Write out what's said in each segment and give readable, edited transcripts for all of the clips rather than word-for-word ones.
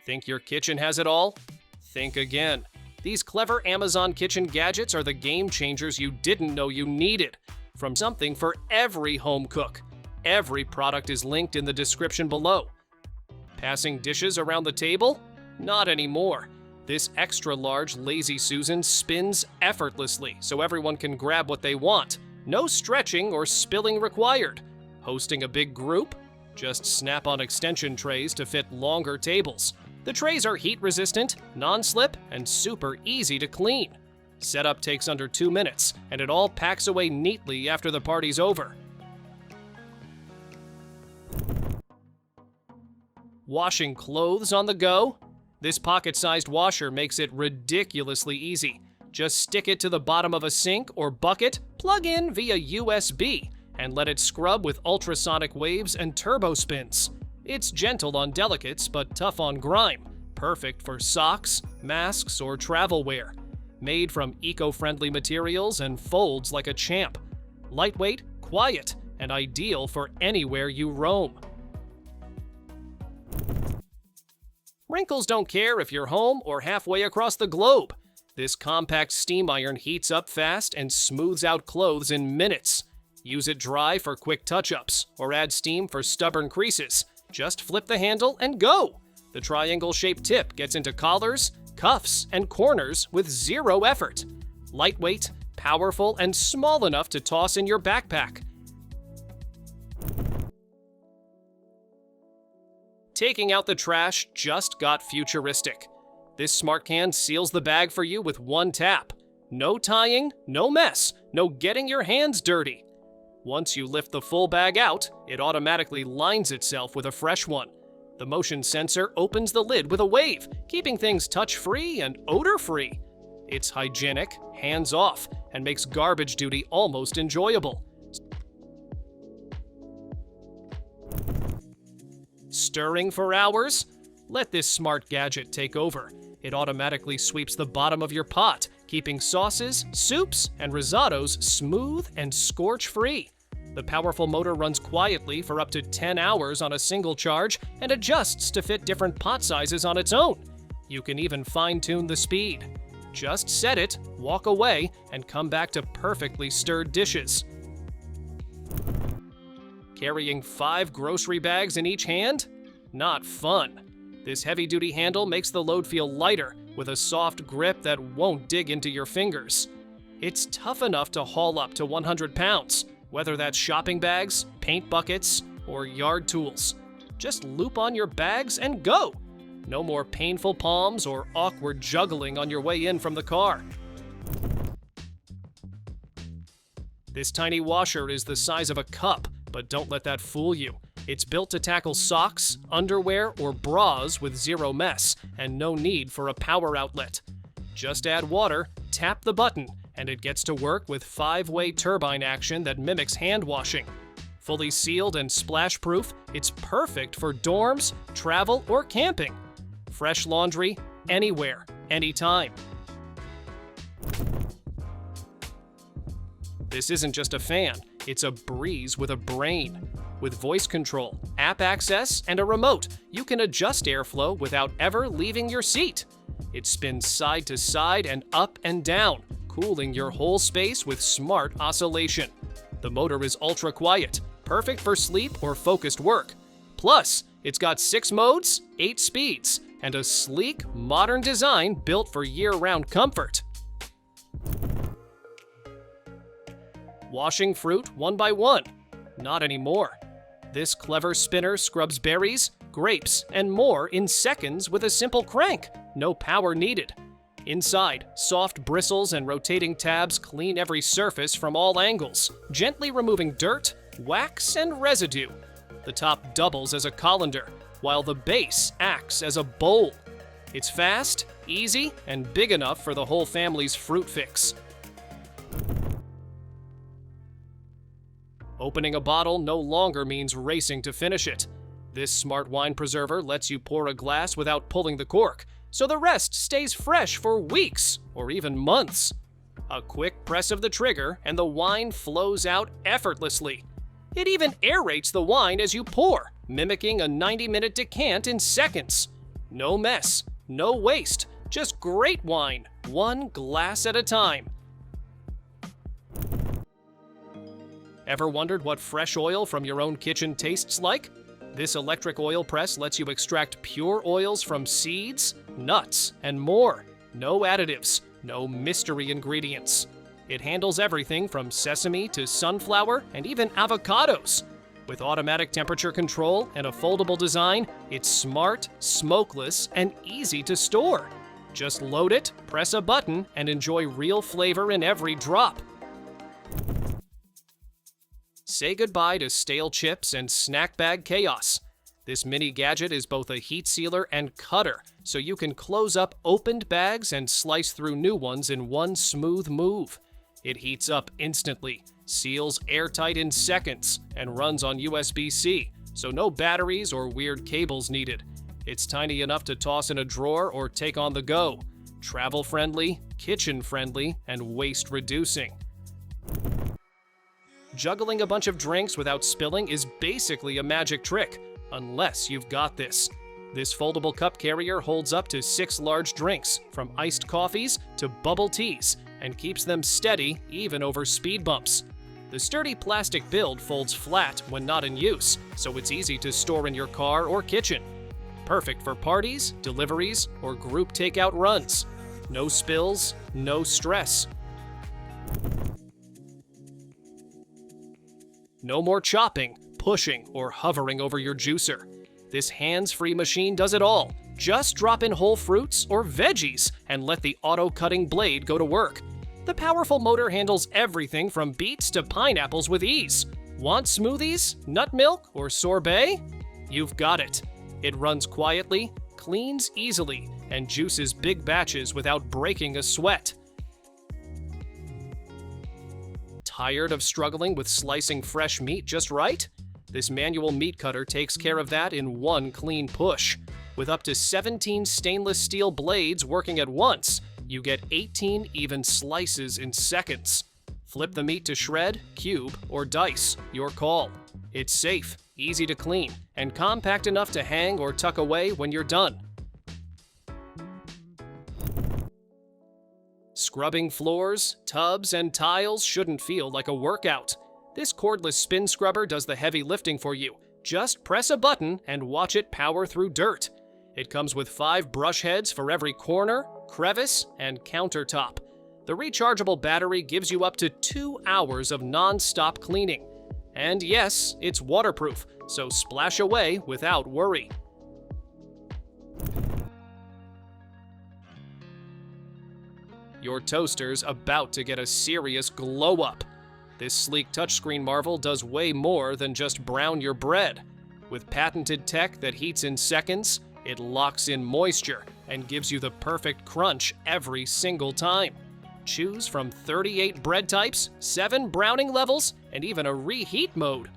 Think your kitchen has it all? Think again. These clever Amazon kitchen gadgets are the game changers you didn't know you needed. From something for every home cook. Every product is linked in the description below. Passing dishes around the table? Not anymore. This extra-large Lazy Susan spins effortlessly so everyone can grab what they want. No stretching or spilling required. Hosting a big group? Just snap on extension trays to fit longer tables. The trays are heat-resistant, non-slip, and super easy to clean. Setup takes under 2 minutes, and it all packs away neatly after the party's over. Washing clothes on the go? This pocket-sized washer makes it ridiculously easy. Just stick it to the bottom of a sink or bucket, plug in via USB, and let it scrub with ultrasonic waves and turbo spins. It's gentle on delicates but tough on grime, perfect for socks, masks, or travel wear. Made from eco-friendly materials and folds like a champ. Lightweight, quiet, and ideal for anywhere you roam. Wrinkles don't care if you're home or halfway across the globe. This compact steam iron heats up fast and smooths out clothes in minutes. Use it dry for quick touch-ups or add steam for stubborn creases. Just flip the handle and go! The triangle-shaped tip gets into collars, cuffs, and corners with zero effort. Lightweight, powerful, and small enough to toss in your backpack. Taking out the trash just got futuristic. This smart can seals the bag for you with one tap. No tying, no mess, no getting your hands dirty. Once you lift the full bag out, it automatically lines itself with a fresh one. The motion sensor opens the lid with a wave, keeping things touch-free and odor-free. It's hygienic, hands-off, and makes garbage duty almost enjoyable. Stirring for hours? Let this smart gadget take over. It automatically sweeps the bottom of your pot, keeping sauces, soups, and risottos smooth and scorch-free. The powerful motor runs quietly for up to 10 hours on a single charge and adjusts to fit different pot sizes on its own. You can even fine-tune the speed. Just set it, walk away, and come back to perfectly stirred dishes. Carrying 5 grocery bags in each hand? Not fun. This heavy-duty handle makes the load feel lighter, with a soft grip that won't dig into your fingers. It's tough enough to haul up to 100 pounds, whether that's shopping bags, paint buckets, or yard tools. Just loop on your bags and go! No more painful palms or awkward juggling on your way in from the car. This tiny washer is the size of a cup, but don't let that fool you. It's built to tackle socks, underwear, or bras with zero mess, and no need for a power outlet. Just add water, tap the button, and it gets to work with 5-way turbine action that mimics hand washing. Fully sealed and splash-proof, it's perfect for dorms, travel, or camping. Fresh laundry, anywhere, anytime. This isn't just a fan, it's a breeze with a brain. With voice control, app access, and a remote, you can adjust airflow without ever leaving your seat. It spins side to side and up and down, cooling your whole space with smart oscillation. The motor is ultra quiet, perfect for sleep or focused work. Plus, it's got 6 modes, 8 speeds, and a sleek, modern design built for year-round comfort. Washing fruit one by one? Not anymore. This clever spinner scrubs berries, grapes, and more in seconds with a simple crank. No power needed. Inside, soft bristles and rotating tabs clean every surface from all angles, gently removing dirt, wax, and residue. The top doubles as a colander, while the base acts as a bowl. It's fast, easy, and big enough for the whole family's fruit fix. Opening a bottle no longer means racing to finish it. This smart wine preserver lets you pour a glass without pulling the cork, so the rest stays fresh for weeks or even months. A quick press of the trigger and the wine flows out effortlessly. It even aerates the wine as you pour, mimicking a 90-minute decant in seconds. No mess, no waste, just great wine, one glass at a time. Ever wondered what fresh oil from your own kitchen tastes like? This electric oil press lets you extract pure oils from seeds, nuts, and more. No additives, no mystery ingredients. It handles everything from sesame to sunflower and even avocados. With automatic temperature control and a foldable design, it's smart, smokeless, and easy to store. Just load it, press a button, and enjoy real flavor in every drop. Say goodbye to stale chips and snack bag chaos. This mini gadget is both a heat sealer and cutter, so you can close up opened bags and slice through new ones in one smooth move. It heats up instantly, seals airtight in seconds, and runs on USB-C, so no batteries or weird cables needed. It's tiny enough to toss in a drawer or take on the go. Travel-friendly, kitchen-friendly, and waste-reducing. Juggling a bunch of drinks without spilling is basically a magic trick, unless you've got this. This foldable cup carrier holds up to 6 large drinks, from iced coffees to bubble teas, and keeps them steady even over speed bumps. The sturdy plastic build folds flat when not in use, so it's easy to store in your car or kitchen. Perfect for parties, deliveries, or group takeout runs. No spills, no stress. No more chopping, pushing, or hovering over your juicer. This hands-free machine does it all. Just drop in whole fruits or veggies and let the auto-cutting blade go to work. The powerful motor handles everything from beets to pineapples with ease. Want smoothies, nut milk, or sorbet? You've got it. It runs quietly, cleans easily, and juices big batches without breaking a sweat. Tired of struggling with slicing fresh meat just right? This manual meat cutter takes care of that in one clean push. With up to 17 stainless steel blades working at once, you get 18 even slices in seconds. Flip the meat to shred, cube, or dice, your call. It's safe, easy to clean, and compact enough to hang or tuck away when you're done. Scrubbing floors, tubs, and tiles shouldn't feel like a workout. This cordless spin scrubber does the heavy lifting for you. Just press a button and watch it power through dirt. It comes with 5 brush heads for every corner, crevice, and countertop. The rechargeable battery gives you up to 2 hours of non-stop cleaning. And yes, it's waterproof, so splash away without worry. Your toaster's about to get a serious glow up. This sleek touchscreen marvel does way more than just brown your bread. With patented tech that heats in seconds, it locks in moisture and gives you the perfect crunch every single time. Choose from 38 bread types, 7 browning levels, and even a reheat mode.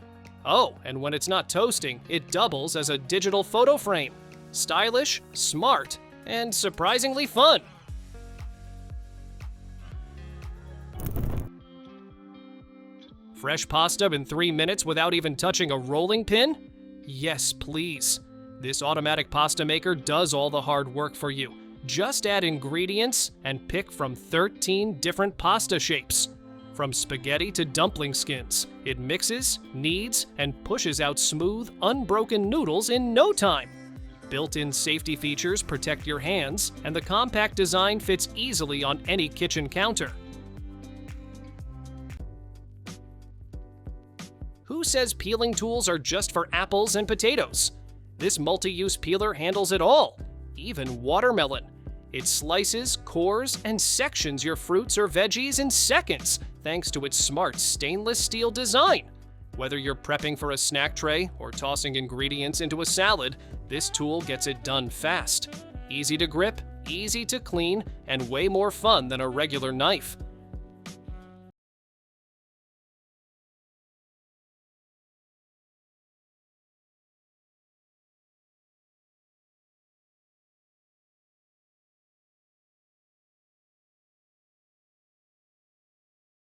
Oh, and when it's not toasting, it doubles as a digital photo frame. Stylish, smart, and surprisingly fun. Fresh pasta in 3 minutes without even touching a rolling pin? Yes, please. This automatic pasta maker does all the hard work for you. Just add ingredients and pick from 13 different pasta shapes. From spaghetti to dumpling skins, it mixes, kneads, and pushes out smooth, unbroken noodles in no time. Built-in safety features protect your hands, and the compact design fits easily on any kitchen counter. Who says peeling tools are just for apples and potatoes? This multi-use peeler handles it all, even watermelon. It slices, cores, and sections your fruits or veggies in seconds, thanks to its smart stainless steel design. Whether you're prepping for a snack tray or tossing ingredients into a salad, this tool gets it done fast. Easy to grip, easy to clean, and way more fun than a regular knife.